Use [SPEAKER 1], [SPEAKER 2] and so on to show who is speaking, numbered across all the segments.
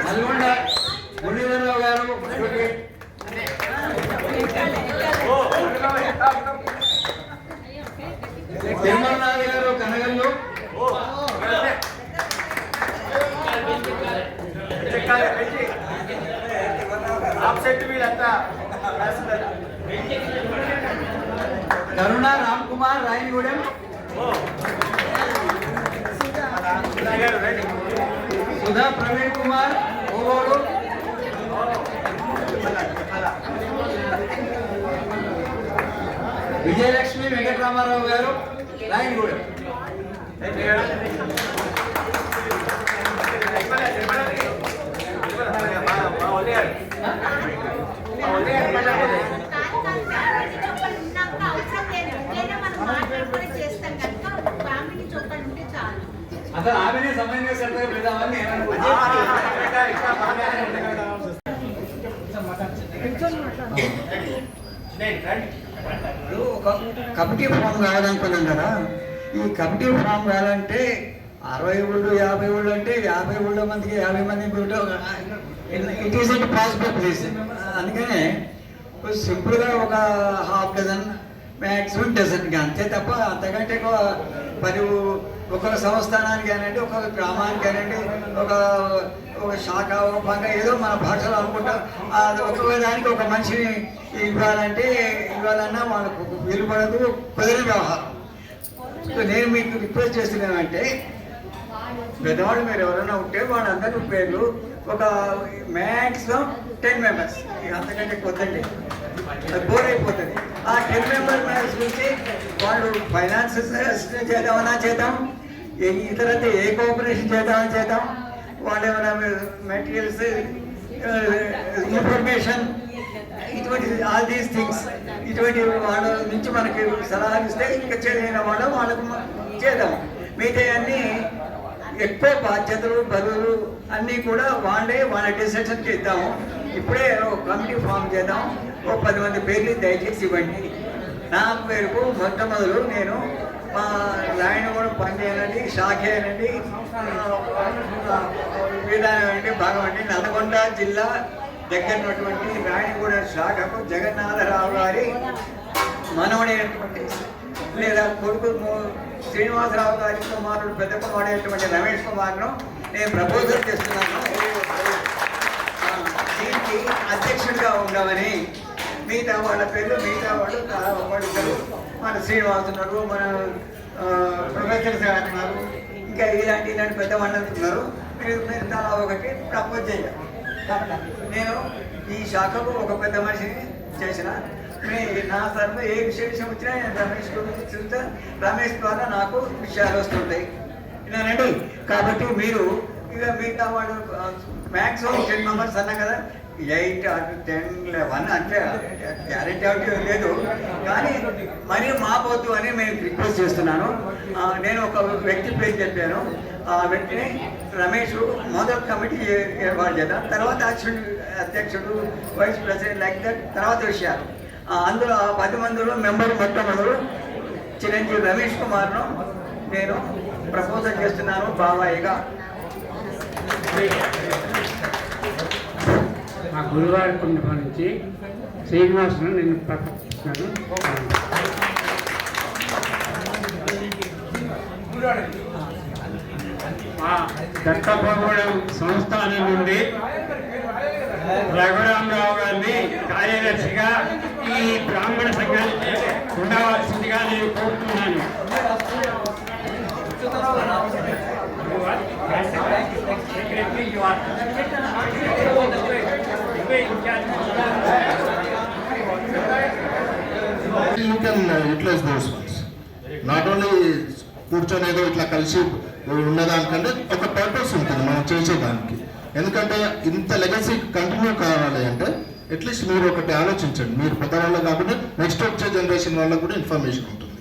[SPEAKER 1] నల్గొండ మురళీధరరావు గారు, తిరుమలనాథ్ గారు కనగల్లు, కరుణ రామ్ కుమార్ రాయనగూడెం, సుధా ప్రవీణ్ కుమార్ ఓగోడు, విజయలక్ష్మి వెంకటరామారావు గారు రాయనగూడెం, అసలు ఆమెనే సమయంగా సరిగ్గా పెడదామని నేను
[SPEAKER 2] ఒక కమిటీ ఫామ్ కావాలనుకున్నాం కదా. ఈ కమిటీ ఫామ్ కావాలంటే 60 ఊళ్ళు 50 ఊళ్ళు అంటే 50 ఊళ్ళ మందికి 50 మంది it is it possible please. అందుకనే సింపుల్గా ఒక ½ డజన్ మ్యాక్సిమం డజన్ అంతే తప్ప అంతకంటే ఒక సంస్థానానికి కానివ్వండి, ఒక గ్రామానికి కానివ్వండి, ఒక శాఖ ఒక పంగ ఏదో మన భాషలో అనుకుంటాం. ఒక్కొక్క దానికి ఒక మనిషిని ఇవ్వాలన్నా వాళ్ళకు వీలు పడదు, కుదిరిన వ్యవహారం. నేను మీకు రిక్వెస్ట్ చేస్తున్నానంటే పెద్దవాళ్ళు మీరు ఎవరైనా ఉంటే వాళ్ళందరూ పేర్లు ఒక మ్యాక్సిమం 10 మెంబర్స్, ఇక అంతకంటే కొద్దండి బోర్ అయిపోతుంది. ఆ 10 మెంబర్స్ నుంచి వాళ్ళు ఫైనాన్స్ చేద్దామన్నా చేద్దాం, ఇతరత ఏ కోఆపరేషన్ చేద్దామని చేద్దాం, వాళ్ళు ఏమైనా మెటీరియల్స్ ఇన్ఫర్మేషన్ ఇటువంటి ఆల్ దీస్ థింగ్స్ ఇటువంటి వాళ్ళ నుంచి మనకి సలహాలు ఇస్తే ఇంకా చేయలేని వాళ్ళకు చేద్దాం. మిగతా అన్నీ ఎక్కువ బాధ్యతలు బరువులు అన్నీ కూడా వాళ్ళ డిసిషన్ చేద్దాము. ఇప్పుడే ఒక కమిటీ ఫామ్ చేద్దాం. ఓ 10 మంది పేర్లు దయచేసి ఇవ్వండి. నా పేరుకు మొట్టమొదలు నేను మా లైన్ కూడా పనిచేయనండి, శాఖ అయినండి, విధానం అండి, భాగం అండి. నల్గొండ జిల్లా దగ్గరటువంటి రాయనగూడ శాఖకు జగన్నాథరావు గారి మనవడైనటువంటి లేదా కొడుకు శ్రీనివాసరావు గారి కుమారుడు పెద్ద కుమారుడైనటువంటి రమేష్ కుమార్ను నేను ప్రపోజల్ చేస్తున్నాను. దీనికి అధ్యక్షుడిగా ఉండమని. మిగతా వాళ్ళ పేర్లు వాళ్ళు మన శ్రీనివాస్ ఉన్నారు, మన ప్రొఫెసర్స్ గారు ఉన్నారు, ఇంకా ఇలాంటి పెద్ద వాళ్ళు ఉన్నారు. మీరు తలా ఒకటి ప్రపోజ్ చేయాలి. నేను ఈ శాఖకు ఒక పెద్ద మనిషిని చేసిన నా తరఫున ఏ విషయం వచ్చినా నేను రమేష్ గురించి చూస్తే రమేష్ ద్వారా నాకు విషయాలు వస్తుంటాయి విన్నానండి. కాబట్టి మీరు ఇక మిగతా వాళ్ళు మ్యాక్సిమం 10 మెంబర్స్ అన్నా కదా, 8 or 10 11 అంటే గ్యారెంటీ అవుట్ లేదు, కానీ మరీ మాపోద్దు అని నేను రిక్వెస్ట్ చేస్తున్నాను. నేను ఒక వ్యక్తి పేరు చెప్పాను. ఆ వ్యక్తిని రమేష్ మొదటి కమిటీ ఏర్పాటు చేద్దాం, తర్వాత అధ్యక్షుడు వైస్ ప్రెసిడెంట్ లైక్ దట్, తర్వాత విషయాలు. అందులో 10 మందిలో మెంబర్ మొట్టమొదలు చిరంజీవి రమేష్ కుమార్ను నేను ప్రపోజల్ చేస్తున్నాను బాబాయిగా.
[SPEAKER 3] మా గురువారి కుండపం నుంచి శ్రీనివాసును నేను ప్రకటిస్తున్నాను. మా దత్తపగూడెం సంస్థానం నుండి రఘురామరావు గారిని కార్యదర్శిగా ఈ బ్రాహ్మణ సంఘానికి ఉండవలసిందిగా నేను కోరుతున్నాను.
[SPEAKER 4] You can utilize those ones. Not only కూర్చొని ఏదో ఇట్లా కలిసి ఉన్నదానికంటే ఒక పర్పస్ ఉంటుంది మనం చేసేదానికి. ఎందుకంటే ఇంత లెగసీ కంటిన్యూ కావాలి అంటే అట్లీస్ట్ మీరు ఒకటి ఆలోచించండి. మీరు పెద్దవాళ్ళు కాబట్టి నెక్స్ట్ వచ్చే జనరేషన్ వాళ్ళకు కూడా ఇన్ఫర్మేషన్ ఉంటుంది.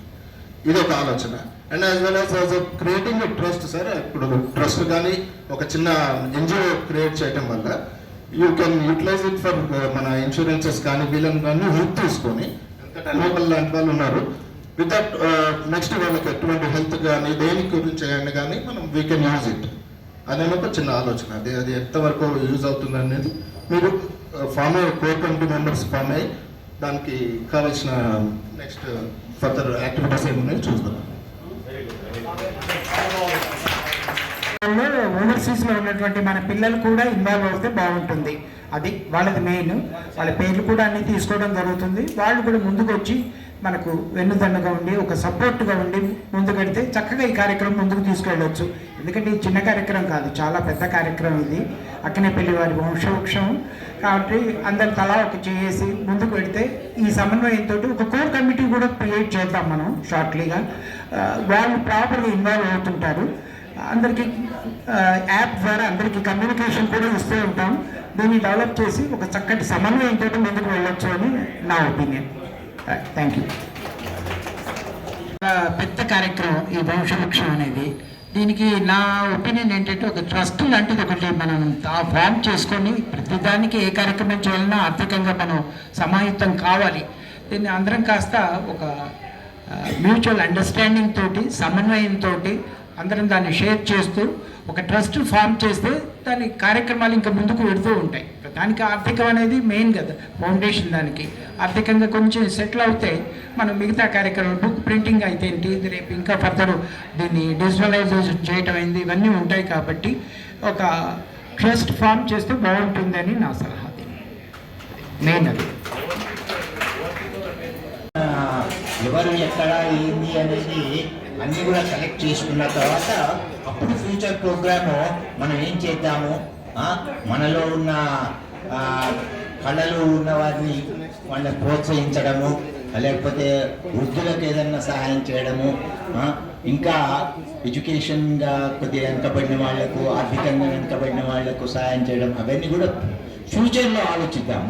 [SPEAKER 4] ఇది ఒక ఆలోచన. And as well as creating trust sir, ఇప్పుడు ట్రస్ట్ కానీ ఒక చిన్న ఎన్జిఓ క్రియేట్ చేయడం వల్ల you can utilize it for మన ఇన్సూరెన్సెస్ కానీ వీళ్ళని కానీ హెల్ప్ తీసుకొని లోకల్ లాంటి వాళ్ళు ఉన్నారు విత్ దట్ నెక్స్ట్ వాళ్ళకి ఎటువంటి హెల్త్ కానీ దేని గురించి కానీ మనం వీ కెన్ యూజ్ ఇట్. అనేది ఒక చిన్న ఆలోచన. అది ఎంతవరకు యూజ్ అవుతుంది అనేది మీరు ఫామ్ అయ్యి కోర్ కమిటీ మెంబర్స్ ఫామ్ అయ్యి దానికి కావాల్సిన నెక్స్ట్ ఫర్దర్ యాక్టివిటీస్ ఏమున్నాయో చూద్దాం.
[SPEAKER 5] ఓవర్సీస్లో ఉన్నటువంటి మన పిల్లలు కూడా ఇన్వాల్వ్ అవుతే బాగుంటుంది. అది వాళ్ళది మెయిన్. వాళ్ళ పేర్లు కూడా అన్నీ తీసుకోవడం జరుగుతుంది. వాళ్ళు కూడా ముందుకు వచ్చి మనకు వెన్నుదన్నుగా ఉండి ఒక సపోర్ట్గా ఉండి ముందుకెడితే చక్కగా ఈ కార్యక్రమం ముందుకు తీసుకెళ్ళవచ్చు. ఎందుకంటే ఇది చిన్న కార్యక్రమం కాదు, చాలా పెద్ద కార్యక్రమం ఇది. అక్కినేపల్లి వారి వంశవృక్షం కాబట్టి అందరు తలా ఒక చేసి ముందుకు పెడితే ఈ సమన్వయంతో ఒక కోర్ కమిటీ కూడా క్రియేట్ చేద్దాం మనం షార్ట్లీగా. వాళ్ళు ప్రాపర్గా ఇన్వాల్వ్ అవుతుంటారు. అందరికీ యాప్ ద్వారా అందరికీ కమ్యూనికేషన్ కూడా ఇస్తూ ఉంటాం. దీన్ని డెవలప్ చేసి ఒక చక్కటి సమన్వయంతో ముందుకు వెళ్ళొచ్చు అని నా ఒపీనియన్. Thank you. పెద్ద కార్యక్రమం ఈ వంశవృక్షం అనేది. దీనికి నా ఒపీనియన్ ఏంటంటే ఒక ట్రస్ట్ లాంటిది ఒకటి మనం ఫామ్ చేసుకొని ప్రతిదానికి ఏ కార్యక్రమం చేయాలన్నా ఆర్థికంగా మనం సమాయుక్తం కావాలి. దీన్ని అందరం కాస్త ఒక మ్యూచువల్ అండర్స్టాండింగ్ తోటి సమన్వయంతో అందరం దాన్ని షేర్ చేస్తూ ఒక ట్రస్ట్ ఫామ్ చేస్తే దాని కార్యక్రమాలు ఇంకా ముందుకు వెళుతూ ఉంటాయి. దానికి ఆర్థికం అనేది మెయిన్ కదా, ఫౌండేషన్. దానికి ఆర్థికంగా కొంచెం సెటిల్ అవుతే మనం మిగతా కార్యక్రమం బుక్ ప్రింటింగ్ అయితే ఏంటి, రేపు ఇంకా ఫర్దర్ దీన్ని డిజిటలైజేషన్ చేయటం అయింది, ఇవన్నీ ఉంటాయి. కాబట్టి ఒక ట్రస్ట్ ఫామ్ చేస్తే బాగుంటుందని నా సలహా. మెయిన్ అది
[SPEAKER 6] ఎవరు ఎక్కడ ఏంది అనేది అన్నీ కూడా కలెక్ట్ చేసుకున్న తర్వాత అప్పుడు ఫ్యూచర్ ప్రోగ్రాము మనం ఏం చేద్దాము, మనలో ఉన్న కళలు ఉన్న వారిని వాళ్ళని ప్రోత్సహించడము, లేకపోతే వృద్ధులకు ఏదన్నా సహాయం చేయడము, ఇంకా ఎడ్యుకేషన్గా కొద్దిగా వెనుకబడిన వాళ్లకు, ఆర్థికంగా వెనుకబడిన వాళ్లకు సహాయం చేయడం, అవన్నీ కూడా ఫ్యూచర్లో ఆలోచిద్దాం.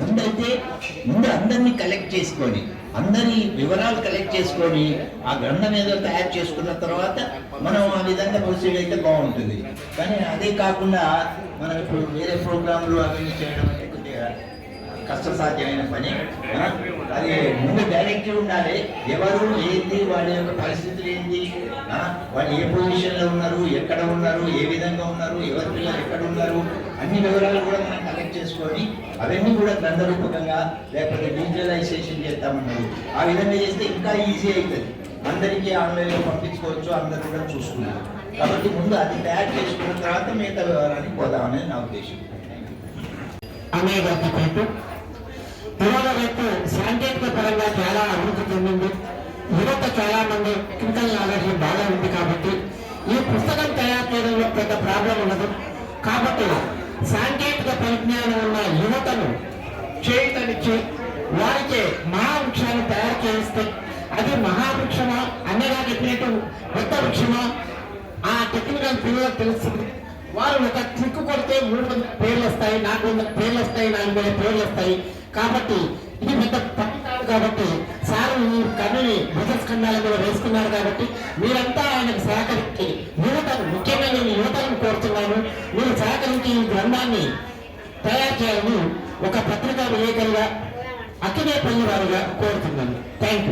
[SPEAKER 6] ముందు అందరినీ కలెక్ట్ చేసుకొని అందరి వివరాలు కలెక్ట్ చేసుకొని ఆ గ్రంథం ఏదో తయారు చేసుకున్న తర్వాత మనం ఆ విధంగా ప్రొసీడ్ అయితే బాగుంటుంది. కానీ అదే కాకుండా మనం ఇప్పుడు వేరే ప్రోగ్రాంలు అవన్నీ చేయడం అనేది కొద్దిగా కష్టసాధ్యమైన పని. అది ముందు డైరెక్టివ్ ఉండాలి. ఎవరు ఏంది, వాళ్ళ యొక్క పరిస్థితులు ఏంది, వాళ్ళు ఏ పొజిషన్లో ఉన్నారు, ఎక్కడ ఉన్నారు, ఏ విధంగా ఉన్నారు, ఎవరి పిల్లలు ఎక్కడ ఉన్నారు, అన్ని వివరాలు కూడా మనం కలెక్ట్ చేసుకొని అవన్నీ కూడా గ్రంథరూపకంగా లేకపోతే డిజిటలైజేషన్ చేద్దామన్నారు. ఆ విధంగా చేస్తే ఇంకా ఈజీ అవుతుంది. అందరికీ ఆన్లైన్లో పంపించుకోవచ్చు, అందరూ కూడా చూసుకున్నారు. కాబట్టి ముందు అది తయారు చేసుకున్న తర్వాత మిగతా వివరానికి పోదామనేది నా ఉద్దేశం.
[SPEAKER 5] పిల్లల రేపు సాంకేతిక పరంగా చాలా అభివృద్ధి చెందింది. యువత చాలా మంది టెక్నికల్ నాలెడ్జ్ బాగా ఉంది. కాబట్టి ఈ పుస్తకం తయారు చేయడంలో పెద్ద ప్రాబ్లం ఉండదు. కాబట్టి సాంకేతిక పరిజ్ఞానం ఉన్న యువతను చేతనిచ్చి వారికి మహావృక్షాన్ని తయారు చేస్తే అది మహావృక్షమా, అన్నగా చెప్పినట్టు కొత్త వృక్షమా, ఆ టెక్నికల్ పిల్లలకు తెలుస్తుంది. వారు ఒక క్లిక్ కొడితే 300 పేర్లు వస్తాయి, 400 పేర్లు వస్తాయి, 400 పేర్లు వస్తాయి. కాబట్టి ఇది పెద్ద పని కాదు. కాబట్టి సార్ ఈ కన్నుని భుజస్కంధాల మీద వేసుకున్నారు. కాబట్టి మీరంతా ఆయనకు సహకరించి యువతను, ముఖ్యంగా నేను యువతను కోరుతున్నాను, మీరు సహకరించి ఈ గ్రంథాన్ని తయారు చేయాలని ఒక పత్రికా విలేకరిగా, అక్కినేపల్లి వారిగా కోరుతున్నాను. Thank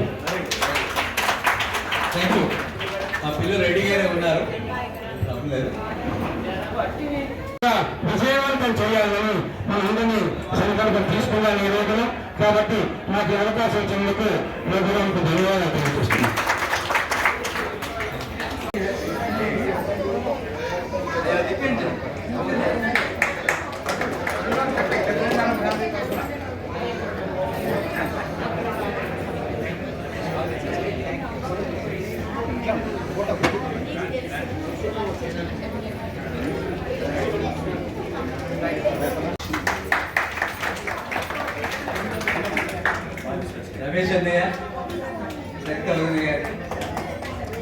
[SPEAKER 5] you.
[SPEAKER 1] మా పిల్లలు రెడీగానే ఉన్నారు.
[SPEAKER 5] విజయవంతం చేయాలని మనందరినీ సంకల్పం తీసుకున్నాను ఈ రోజున. కాబట్టి నాకు అవకాశం ఇచ్చినందుకు నా గురించి ధన్యవాదాలు తెలియజేస్తున్నాను.
[SPEAKER 1] రమేష్ అన్నయ్య,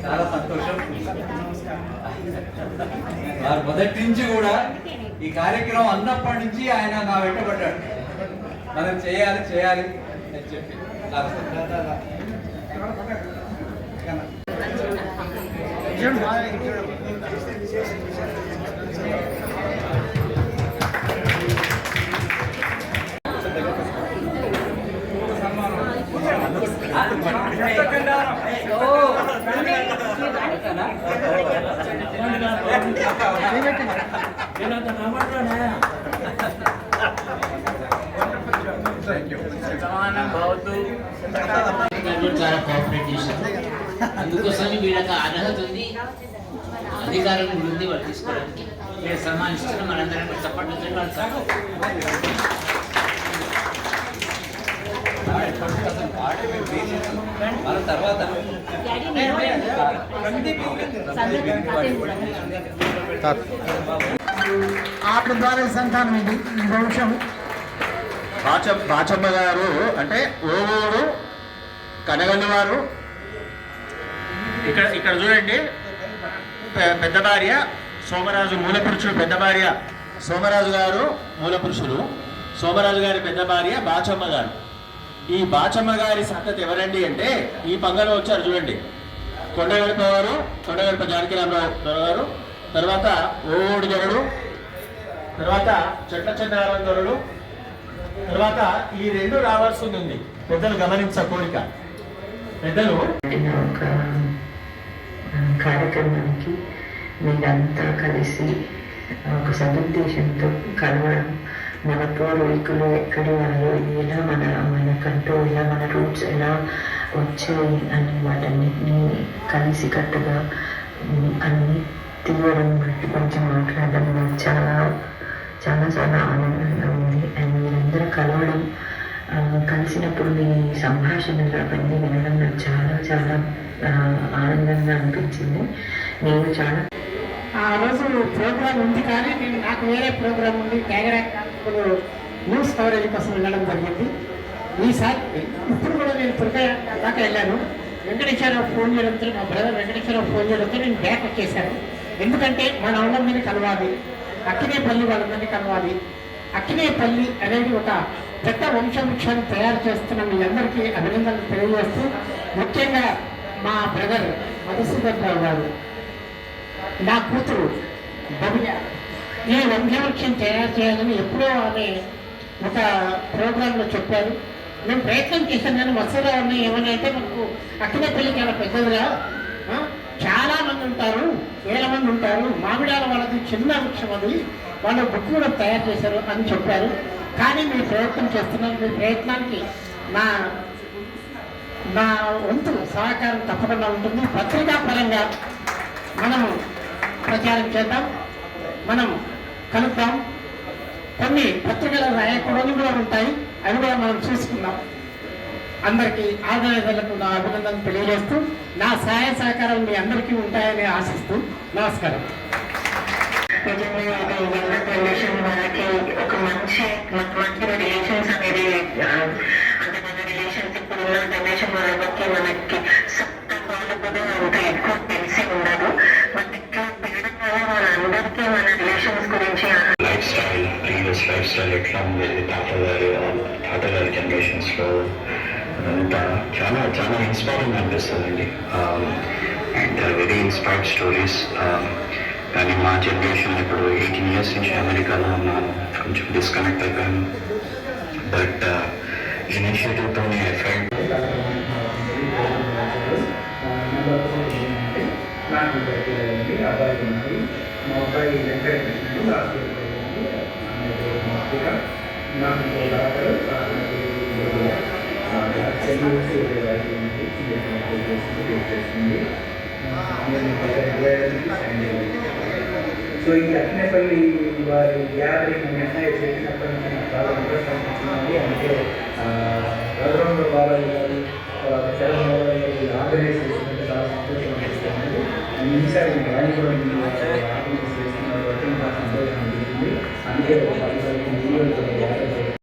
[SPEAKER 1] చాలా సంతోషం. వారు మొదటి నుంచి కూడా ఈ కార్యక్రమం అన్నప్పటి నుంచి ఆయన నా వెంటబడ్డాడు, మనం చేయాలి చేయాలి అని చెప్పి.
[SPEAKER 7] చాలా కోఆపరేట్ చేశారు. అందుకోసం వీళ్ళకి అర్హత ఉంది, అధికారం కూడా ఉంది వాళ్ళు తీసుకోవడానికి. వీళ్ళు సన్మానిస్తున్న మనందరం చప్పట్లతో
[SPEAKER 1] మన తర్వాత
[SPEAKER 5] ఆవిడ ద్వారా సంతానం ఇది ఈ వంశం.
[SPEAKER 4] బాచమ్మ గారు అంటే ఓవూరు కనగల్లి వారు. ఇక్కడ చూడండి, పెద్ద భార్య సోమరాజు మూలపురుషుడు, పెద్ద భార్య సోమరాజు గారు మూలపురుషుడు, సోమరాజు గారి పెద్ద భార్య బాచమ్మ గారు. ఈ బాచమ్మ గారి సంతతి ఎవరండి అంటే ఈ పంగలో వచ్చారు చూడండి, కొండగడప వారు, కొండగడప జానకిరామరావు గారు, తర్వాత ఓడు దొరడు, తర్వాత చెట్ల చెన్నారాయణ దొరడు, తర్వాత ఈ రెండు రావాల్సి ఉంది. పెద్దలు గమనించకూడిక, పెద్దలు
[SPEAKER 8] ఒక కార్యక్రమానికి మీరంతా కలిసి ఒక సదుద్దేశంతో కలవడం, మన పూర్వీకులు ఎక్కడి వాళ్ళు, ఎలా మనకంటూ ఇలా మన రూట్స్ ఎలా వచ్చాయి అనే వాటన్నిటినీ కలిసి కట్టుగా అన్ని తీయడం బట్టి కొంచెం మాట్లాడడం నాకు చాలా చాలా చాలా ఆనందంగా ఉంది. అండ్ మీరందరూ కలవడం, కలిసినప్పుడు మీ సంభాషణలు అవన్నీ వినడం నాకు చాలా చాలా ఆనందంగా అనిపించింది. నేను చాలా
[SPEAKER 5] ఆ రోజు ప్రోగ్రామ్ ఉంది, కానీ నాకు వేరే ప్రోగ్రామ్ ఉంది. క్యాగరాక్లో న్యూస్ కవరేజ్ కోసం వెళ్ళడం జరిగింది. ఈసారి ఇప్పుడు కూడా నేను త్వరగా దాకా వెళ్ళాను. వెంకటేశ్వరరావు ఫోన్ చేయడంతో, మా బ్రదర్ వెంకటేశ్వరరావు ఫోన్ చేయడంతో నేను బ్యాక్ వచ్చేసాను. ఎందుకంటే మన వాళ్ళందరినీ కలవాలి, అక్కినేపల్లి వాళ్ళందరినీ కలవాలి. అక్కినేపల్లి అనేది ఒక పెద్ద వంశవృక్షాన్ని తయారు చేస్తున్న మీ అందరికీ అభినందనలు తెలియజేస్తూ, ముఖ్యంగా మా బ్రదర్ మధుసూదన్ రావు గారు, నా కూతురు భవ్య ఈ వంశవృక్షం తయారు చేయాలని ఎప్పుడో ఆమె ఒక ప్రోగ్రాంలో చెప్పారు. మేము ప్రయత్నం చేశాను, కానీ వసూలు ఉన్నాయి ఏమని అంటే మనకు అక్కినేపల్లి చాలా పెద్దదిగా చాలా మంది ఉంటారు, వేల మంది ఉంటారు, మామిడాల వాళ్ళది చిన్న వృక్షం అది, వాళ్ళు బుక్ కూడా తయారు చేశారు అని చెప్పారు. కానీ మీరు ప్రయత్నం చేస్తున్నారు. మీ ప్రయత్నానికి నా వంతు సహకారం తప్పకుండా ఉంటుంది. పత్రికా పరంగా మనము ప్రచారం చేద్దాం, మనం కలుద్దాం. కొన్ని పత్రికలు రాయకూడదు కూడా ఉంటాయి, అవి కూడా మనం చూసుకుందాం. అందరికీ ఆదరణలకు నా అభినందనలు తెలియజేస్తూ, నా సహాయ సహకారాలు మీ అందరికీ ఉంటాయని ఆశిస్తూ నమస్కారం.
[SPEAKER 8] వాళ్ళకి ఒక మంచి రిలేషన్స్ అనేది, అంటే మన రిలేషన్స్ ఇప్పుడు ఉన్న జనరేషన్ వాళ్ళకి మనకి వాళ్ళు కూడా అంత ఎక్కువ తెలిసి ఉండదు. బట్ ఇక్కడ పెరగడం వల్ల వాళ్ళందరికీ మన రిలేషన్స్ గురించి
[SPEAKER 9] ప్రీవియస్ లైఫ్ స్టైల్ ఎట్లా ఉండేది తాతగారి జనరేషన్స్లో అంతా చాలా చాలా ఇన్స్పైరింగ్ అనిపిస్తుందండి. And very inspired stories. కానీ మా జనరేషన్ ఇప్పుడు 18 years నుంచి అమెరికాలో ఉన్నాను, కొంచెం డిస్కనెక్ట్ అయిపోయాను. బట్ ఇనిషియేటివ్తోనే ఎఫెక్ట్
[SPEAKER 3] అబ్బాయి ఉంది, మా అబ్బాయి వెంకటకృష్ణుడు లాస్ట్ నాకు సో ఈ అక్కినేపల్లి వారి గ్యాదరింగ్ నిర్ణయం చేసినప్పటి నుంచి నాకు చాలా ఇంట్రెస్ట్ అనిపించింది. అంటే రఘురామ బాబాయ్ గారు, చరణ్ బాబాయ్ గారు ఆర్గనైజ్ చేసినట్టు చాలా సంతోషం అనిపిస్తుంది. ఈసారి ర్యాలీ కూడా ఆర్గనైజ్ చేస్తున్నారు కాబట్టి నాకు సంతోషం అనిపించింది. అందుకే